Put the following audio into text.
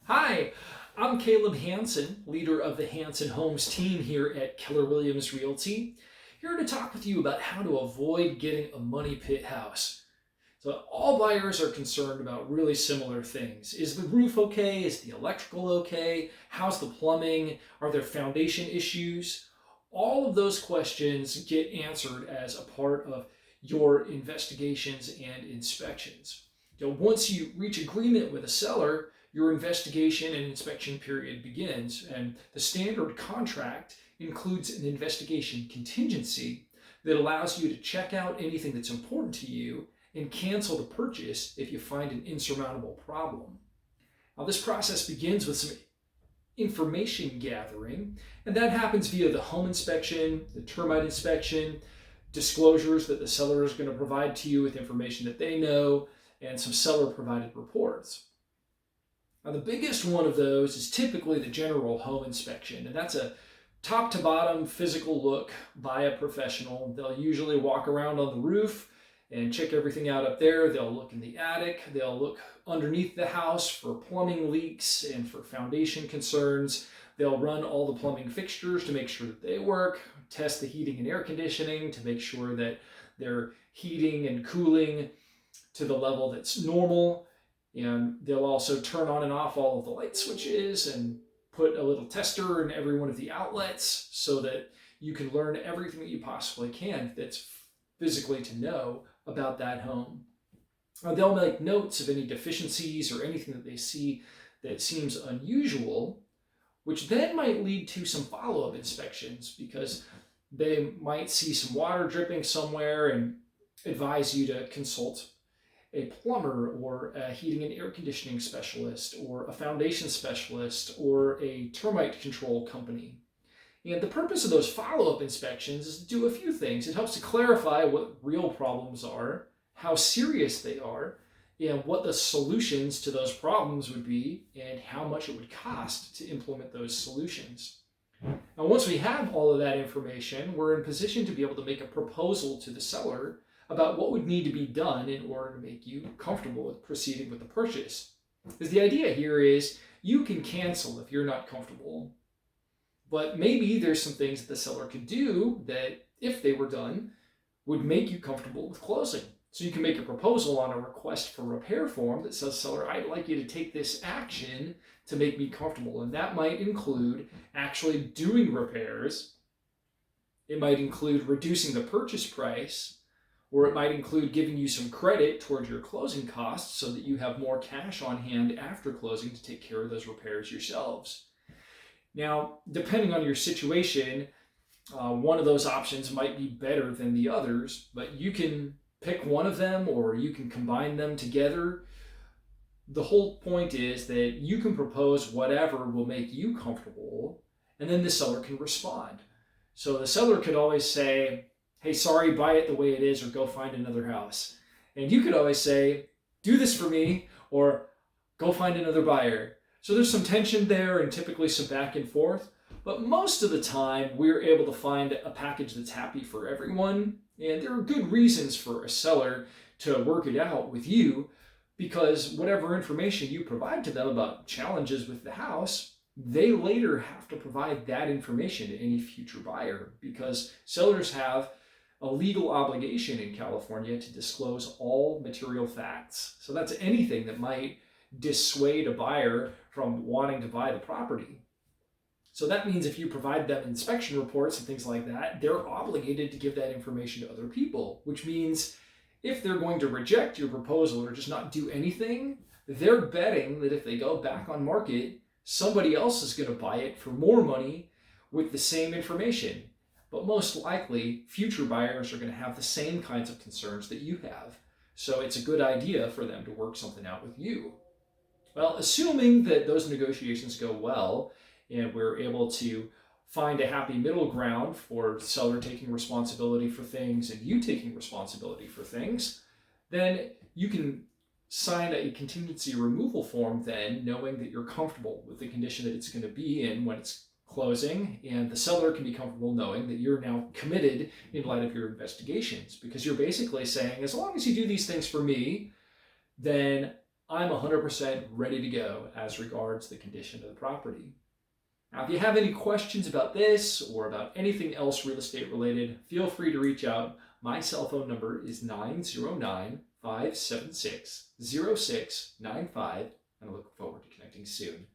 Hi, I'm Caleb Hanson, leader of the Hanson Homes team here at Keller Williams Realty, here to talk with you about how to avoid getting a money pit house. So all buyers are concerned about really similar things. Is the roof okay? Is the electrical okay? How's the plumbing? Are there foundation issues? All of those questions get answered as a part of your investigations and inspections. Once you reach agreement with a seller, your investigation and inspection period begins, and the standard contract includes an investigation contingency that allows you to check out anything that's important to you and cancel the purchase if you find an insurmountable problem. Now, this process begins with some information gathering, and that happens via the home inspection, the termite inspection, disclosures that the seller is going to provide to you with information that they know, and some seller provided reports. Now, the biggest one of those is typically the general home inspection, and that's a top to bottom physical look by a professional. They'll usually walk around on the roof and check everything out up there. They'll look in the attic. They'll look underneath the house for plumbing leaks and for foundation concerns. They'll run all the plumbing fixtures to make sure that they work, test the heating and air conditioning to make sure that they're heating and cooling to the level that's normal. And they'll also turn on and off all of the light switches and put a little tester in every one of the outlets so that you can learn everything that you possibly can that's physically to know about that home. They'll make notes of any deficiencies or anything that they see that seems unusual, which then might lead to some follow-up inspections because they might see some water dripping somewhere and advise you to consult a plumber or a heating and air conditioning specialist or a foundation specialist or a termite control company. And the purpose of those follow-up inspections is to do a few things. It helps to clarify what real problems are, how serious they are, and what the solutions to those problems would be, and how much it would cost to implement those solutions. Now, once we have all of that information, we're in position to be able to make a proposal to the seller about what would need to be done in order to make you comfortable with proceeding with the purchase. Because the idea here is you can cancel if you're not comfortable, but maybe there's some things that the seller could do that, if they were done, would make you comfortable with closing. So you can make a proposal on a request for repair form that says, seller, I'd like you to take this action to make me comfortable. And that might include actually doing repairs. It might include reducing the purchase price, or it might include giving you some credit towards your closing costs so that you have more cash on hand after closing to take care of those repairs yourselves. Now, depending on your situation, one of those options might be better than the others, but you can pick one of them or you can combine them together. The whole point is that you can propose whatever will make you comfortable, and then the seller can respond. So the seller could always say, hey, sorry, buy it the way it is or go find another house. And you could always say, do this for me or go find another buyer. So there's some tension there and typically some back and forth, but most of the time we're able to find a package that's happy for everyone. And there are good reasons for a seller to work it out with you, because whatever information you provide to them about challenges with the house, they later have to provide that information to any future buyer, because sellers have a legal obligation in California to disclose all material facts. So that's anything that might dissuade a buyer from wanting to buy the property. So that means if you provide them inspection reports and things like that, they're obligated to give that information to other people, which means if they're going to reject your proposal or just not do anything, they're betting that if they go back on market, somebody else is going to buy it for more money with the same information. But most likely, future buyers are going to have the same kinds of concerns that you have. So it's a good idea for them to work something out with you. Well, assuming that those negotiations go well and we're able to find a happy middle ground for seller taking responsibility for things and you taking responsibility for things, then you can sign a contingency removal form then, knowing that you're comfortable with the condition that it's going to be in when it's closing, and the seller can be comfortable knowing that you're now committed in light of your investigations, because you're basically saying, as long as you do these things for me, then I'm 100% ready to go as regards the condition of the property. Now, if you have any questions about this or about anything else real estate related, feel free to reach out. My cell phone number is 909-576-0695, and I look forward to connecting soon.